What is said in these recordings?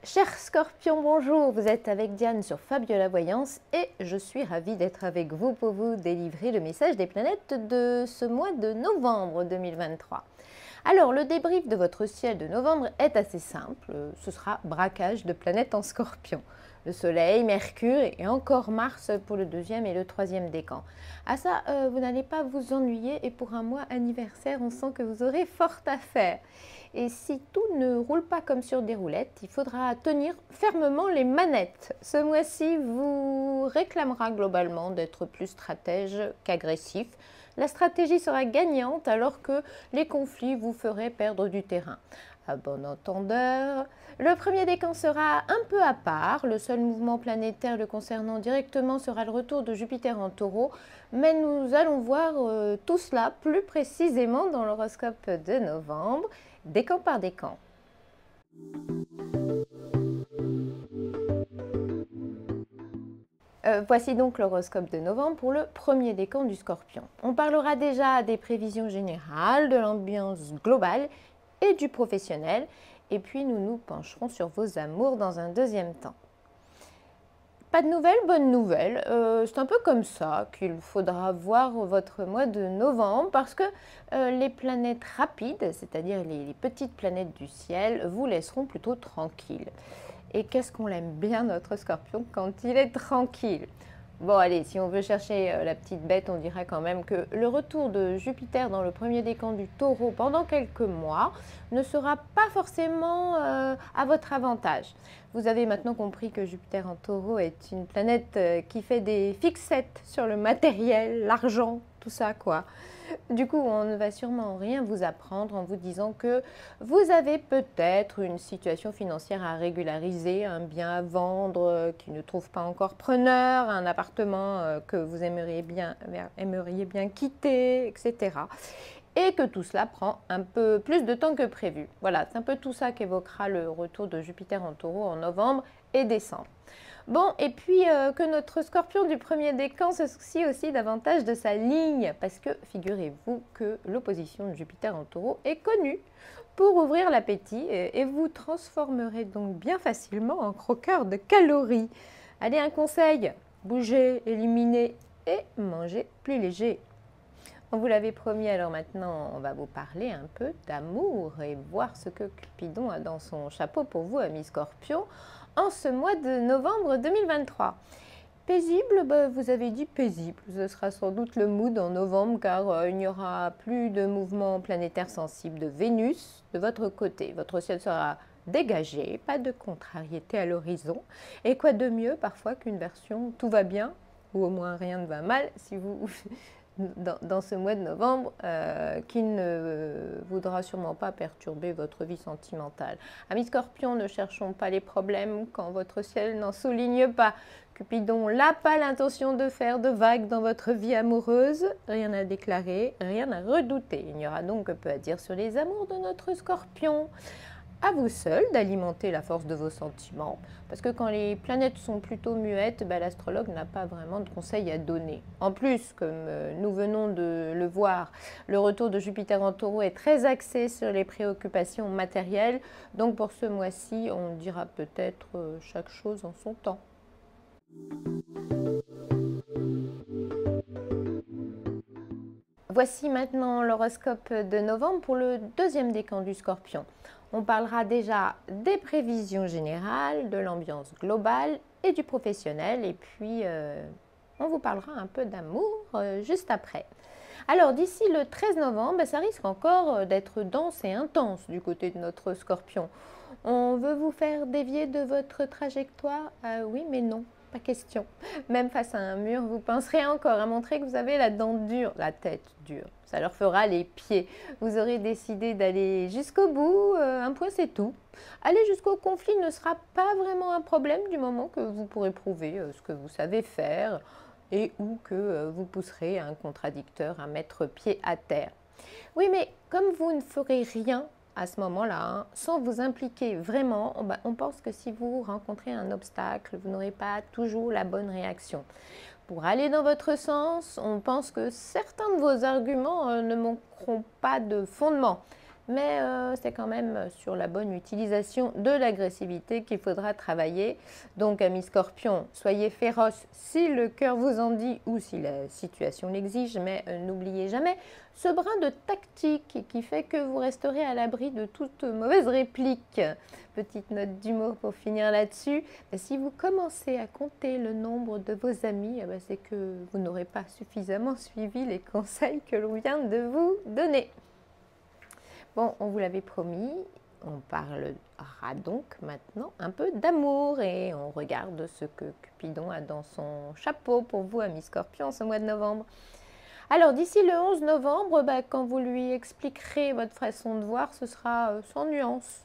Chers scorpions, bonjour, vous êtes avec Diane sur Fabiola Voyance et je suis ravie d'être avec vous pour vous délivrer le message des planètes de ce mois de novembre 2023. Alors, le débrief de votre ciel de novembre est assez simple, ce sera braquage de planètes en scorpion. Le Soleil, Mercure et encore Mars pour le deuxième et le troisième décan. À ça, vous n'allez pas vous ennuyer et pour un mois anniversaire, on sent que vous aurez fort à faire. Et si tout ne roule pas comme sur des roulettes, il faudra tenir fermement les manettes. Ce mois-ci vous réclamera globalement d'être plus stratège qu'agressif. La stratégie sera gagnante alors que les conflits vous feraient perdre du terrain. À bon entendeur, le premier décan sera un peu à part. Le seul mouvement planétaire le concernant directement sera le retour de Jupiter en Taureau. Mais nous allons voir tout cela plus précisément dans l'horoscope de novembre, décan par décan. Voici donc l'horoscope de novembre pour le premier décan du Scorpion. On parlera déjà des prévisions générales, de l'ambiance globale et du professionnel. Et puis nous nous pencherons sur vos amours dans un deuxième temps. Pas de nouvelles, bonnes nouvelles. C'est un peu comme ça qu'il faudra voir votre mois de novembre parce que les planètes rapides, c'est-à-dire les petites planètes du ciel, vous laisseront plutôt tranquille. Et qu'est-ce qu'on l'aime bien notre Scorpion quand il est tranquille. Bon allez, si on veut chercher la petite bête, on dira quand même que le retour de Jupiter dans le premier décan du Taureau pendant quelques mois ne sera pas forcément à votre avantage. Vous avez maintenant compris que Jupiter en Taureau est une planète qui fait des fixettes sur le matériel, l'argent, tout ça quoi. Du coup, on ne va sûrement rien vous apprendre en vous disant que vous avez peut-être une situation financière à régulariser, un bien à vendre qui ne trouve pas encore preneur, un appartement que vous aimeriez bien quitter, etc. Et que tout cela prend un peu plus de temps que prévu. Voilà, c'est un peu tout ça qu'évoquera le retour de Jupiter en Taureau en novembre et décembre. Bon, et puis que notre Scorpion du premier décan se soucie aussi davantage de sa ligne, parce que figurez-vous que l'opposition de Jupiter en Taureau est connue pour ouvrir l'appétit et vous transformerez donc bien facilement en croqueur de calories. Allez, un conseil, bougez, éliminez et mangez plus léger. On vous l'avait promis, alors maintenant on va vous parler un peu d'amour et voir ce que Cupidon a dans son chapeau pour vous, amis Scorpions, en ce mois de novembre 2023. Paisible, vous avez dit paisible, ce sera sans doute le mood en novembre car il n'y aura plus de mouvement planétaire sensible de Vénus de votre côté. Votre ciel sera dégagé, pas de contrariété à l'horizon. Et quoi de mieux parfois qu'une version tout va bien, ou au moins rien ne va mal, si vous... dans ce mois de novembre qui ne voudra sûrement pas perturber votre vie sentimentale. Amis Scorpions, ne cherchons pas les problèmes quand votre ciel n'en souligne pas. Cupidon n'a pas l'intention de faire de vagues dans votre vie amoureuse. Rien à déclarer, rien à redouter. Il n'y aura donc peu à dire sur les amours de notre Scorpion. À vous seul d'alimenter la force de vos sentiments, parce que quand les planètes sont plutôt muettes, l'astrologue n'a pas vraiment de conseils à donner. En plus, comme nous venons de le voir, le retour de Jupiter en Taureau est très axé sur les préoccupations matérielles, donc pour ce mois-ci, on dira peut-être chaque chose en son temps. Voici maintenant l'horoscope de novembre pour le deuxième décan du Scorpion. On parlera déjà des prévisions générales, de l'ambiance globale et du professionnel. Et puis, on vous parlera un peu d'amour juste après. Alors, d'ici le 13 novembre, ça risque encore d'être dense et intense du côté de notre Scorpion. On veut vous faire dévier de votre trajectoire? Oui, mais non. Pas question. Même face à un mur, vous penserez encore à montrer que vous avez la dent dure, la tête dure. Ça leur fera les pieds. Vous aurez décidé d'aller jusqu'au bout, un point c'est tout. Aller jusqu'au conflit ne sera pas vraiment un problème du moment que vous pourrez prouver ce que vous savez faire et ou que vous pousserez un contradicteur à mettre pied à terre. Oui, mais comme vous ne ferez rien à ce moment-là, sans vous impliquer vraiment, on pense que si vous rencontrez un obstacle, vous n'aurez pas toujours la bonne réaction. Pour aller dans votre sens, on pense que certains de vos arguments ne manqueront pas de fondement. mais c'est quand même sur la bonne utilisation de l'agressivité qu'il faudra travailler. Donc, amis scorpions, soyez féroces si le cœur vous en dit ou si la situation l'exige, mais n'oubliez jamais ce brin de tactique qui fait que vous resterez à l'abri de toute mauvaise réplique. Petite note d'humour pour finir là-dessus. Si vous commencez à compter le nombre de vos amis, c'est que vous n'aurez pas suffisamment suivi les conseils que l'on vient de vous donner. Bon, on vous l'avait promis, on parlera donc maintenant un peu d'amour et on regarde ce que Cupidon a dans son chapeau pour vous, amis scorpions, ce mois de novembre. Alors, d'ici le 11 novembre, quand vous lui expliquerez votre façon de voir, ce sera sans nuance.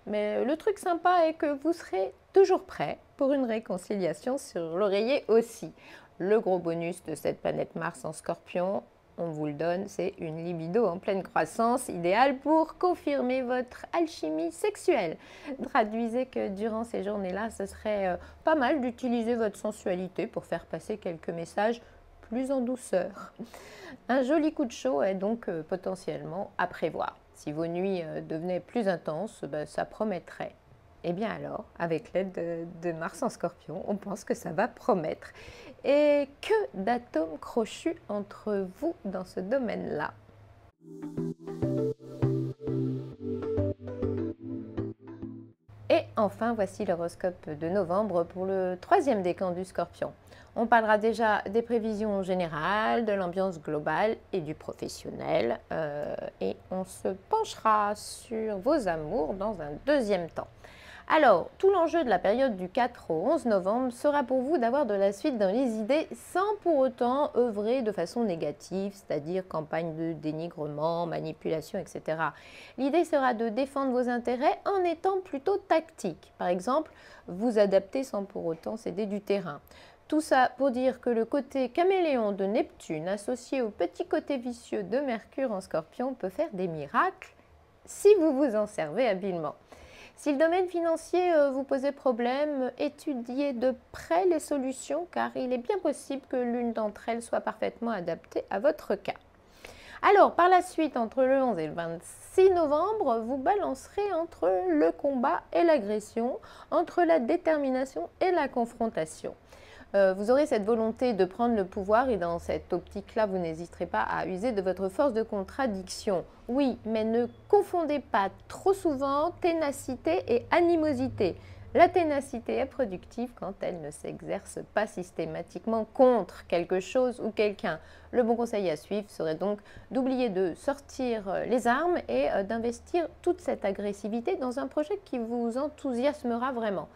Mais le truc sympa est que vous serez toujours prêt pour une réconciliation sur l'oreiller aussi. Le gros bonus de cette planète Mars en scorpion, on vous le donne, c'est une libido en pleine croissance, idéale pour confirmer votre alchimie sexuelle. Traduisez que durant ces journées-là, ce serait pas mal d'utiliser votre sensualité pour faire passer quelques messages plus en douceur. Un joli coup de chaud est donc potentiellement à prévoir. Si vos nuits devenaient plus intenses, ça promettrait. Eh bien alors, avec l'aide de Mars en Scorpion, on pense que ça va promettre. Et que d'atomes crochus entre vous dans ce domaine-là. Et enfin, voici l'horoscope de novembre pour le 3e décan du Scorpion. On parlera déjà des prévisions générales, de l'ambiance globale et du professionnel. Et on se penchera sur vos amours dans un 2e temps. Alors, tout l'enjeu de la période du 4 au 11 novembre sera pour vous d'avoir de la suite dans les idées sans pour autant œuvrer de façon négative, c'est-à-dire campagne de dénigrement, manipulation, etc. L'idée sera de défendre vos intérêts en étant plutôt tactique. Par exemple, vous adapter sans pour autant céder du terrain. Tout ça pour dire que le côté caméléon de Neptune associé au petit côté vicieux de Mercure en Scorpion peut faire des miracles si vous vous en servez habilement. Si le domaine financier vous posait problème, étudiez de près les solutions car il est bien possible que l'une d'entre elles soit parfaitement adaptée à votre cas. Alors, par la suite, entre le 11 et le 26 novembre, vous balancerez entre le combat et l'agression, entre la détermination et la confrontation. Vous aurez cette volonté de prendre le pouvoir et dans cette optique-là, vous n'hésiterez pas à user de votre force de contradiction. Oui, mais ne confondez pas trop souvent ténacité et animosité. La ténacité est productive quand elle ne s'exerce pas systématiquement contre quelque chose ou quelqu'un. Le bon conseil à suivre serait donc d'oublier de sortir les armes et d'investir toute cette agressivité dans un projet qui vous enthousiasmera vraiment.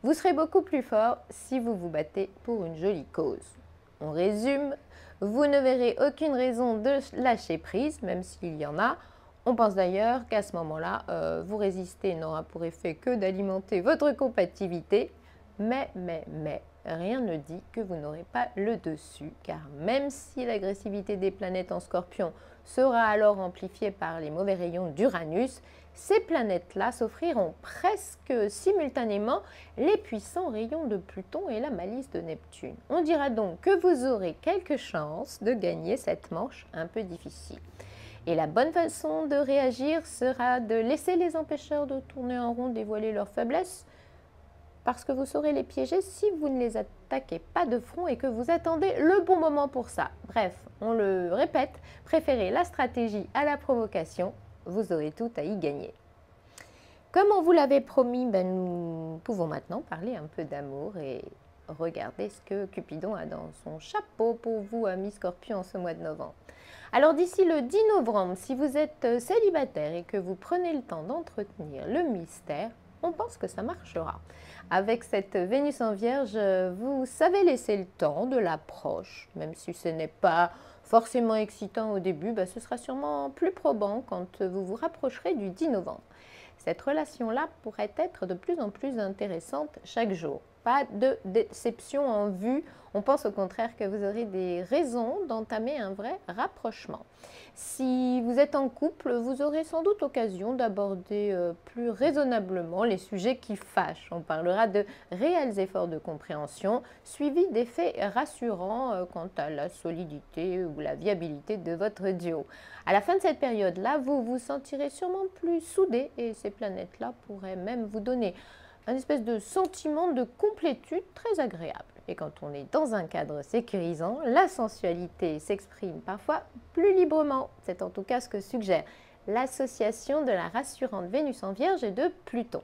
Vous serez beaucoup plus fort si vous vous battez pour une jolie cause. On résume, vous ne verrez aucune raison de lâcher prise, même s'il y en a. On pense d'ailleurs qu'à ce moment-là, vous résister n'aura pour effet que d'alimenter votre combativité. Mais, rien ne dit que vous n'aurez pas le dessus, car même si l'agressivité des planètes en Scorpion sera alors amplifiée par les mauvais rayons d'Uranus, ces planètes-là s'offriront presque simultanément les puissants rayons de Pluton et la malice de Neptune. On dira donc que vous aurez quelques chances de gagner cette manche un peu difficile. Et la bonne façon de réagir sera de laisser les empêcheurs de tourner en rond dévoiler leurs faiblesses, parce que vous saurez les piéger si vous ne les attaquez pas de front et que vous attendez le bon moment pour ça. Bref, on le répète, préférez la stratégie à la provocation, vous aurez tout à y gagner. Comme on vous l'avait promis, nous pouvons maintenant parler un peu d'amour et regarder ce que Cupidon a dans son chapeau pour vous, amis Scorpions, en ce mois de novembre. Alors d'ici le 10 novembre, si vous êtes célibataire et que vous prenez le temps d'entretenir le mystère, on pense que ça marchera. Avec cette Vénus en Vierge, vous savez laisser le temps de l'approche, même si ce n'est pas forcément excitant au début, ce sera sûrement plus probant quand vous vous rapprocherez du 10 novembre. Cette relation-là pourrait être de plus en plus intéressante chaque jour. pas de déception en vue. On pense au contraire que vous aurez des raisons d'entamer un vrai rapprochement. Si vous êtes en couple, vous aurez sans doute l'occasion d'aborder plus raisonnablement les sujets qui fâchent. On parlera de réels efforts de compréhension, suivis d'effets rassurants quant à la solidité ou la viabilité de votre duo. À la fin de cette période-là, vous vous sentirez sûrement plus soudés et ces planètes-là pourraient même vous donner un espèce de sentiment de complétude très agréable. Et quand on est dans un cadre sécurisant, la sensualité s'exprime parfois plus librement. C'est en tout cas ce que suggère l'association de la rassurante Vénus en Vierge et de Pluton.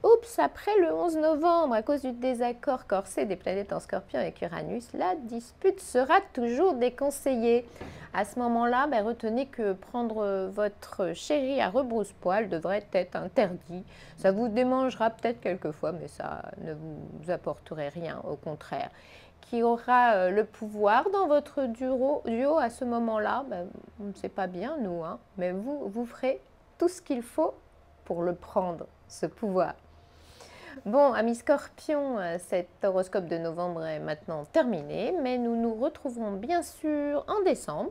Oups, après le 11 novembre, à cause du désaccord corsé des planètes en Scorpion avec Uranus, la dispute sera toujours déconseillée. À ce moment-là, retenez que prendre votre chéri à rebrousse-poil devrait être interdit. Ça vous démangera peut-être quelquefois, mais ça ne vous apporterait rien, au contraire. Qui aura le pouvoir dans votre duo à ce moment-là, on ne sait pas bien, nous, mais vous ferez tout ce qu'il faut pour le prendre, ce pouvoir. Bon, amis Scorpions, cet horoscope de novembre est maintenant terminé, mais nous nous retrouverons bien sûr en décembre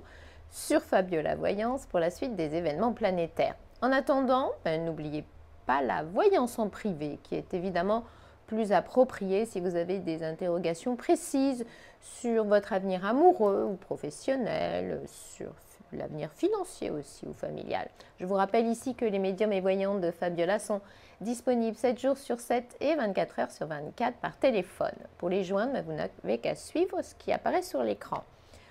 sur Fabiola Voyance pour la suite des événements planétaires. En attendant, n'oubliez pas la voyance en privé, qui est évidemment plus appropriée si vous avez des interrogations précises sur votre avenir amoureux ou professionnel, sur l'avenir financier aussi ou familial. Je vous rappelle ici que les médiums et voyantes de Fabiola sont disponibles 7 jours sur 7 et 24 heures sur 24 par téléphone. Pour les joindre, vous n'avez qu'à suivre ce qui apparaît sur l'écran.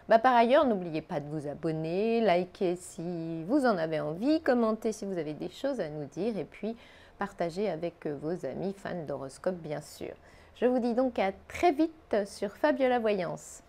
Par ailleurs, n'oubliez pas de vous abonner, liker si vous en avez envie, commenter si vous avez des choses à nous dire et puis partager avec vos amis fans d'horoscope bien sûr. Je vous dis donc à très vite sur Fabiola Voyance.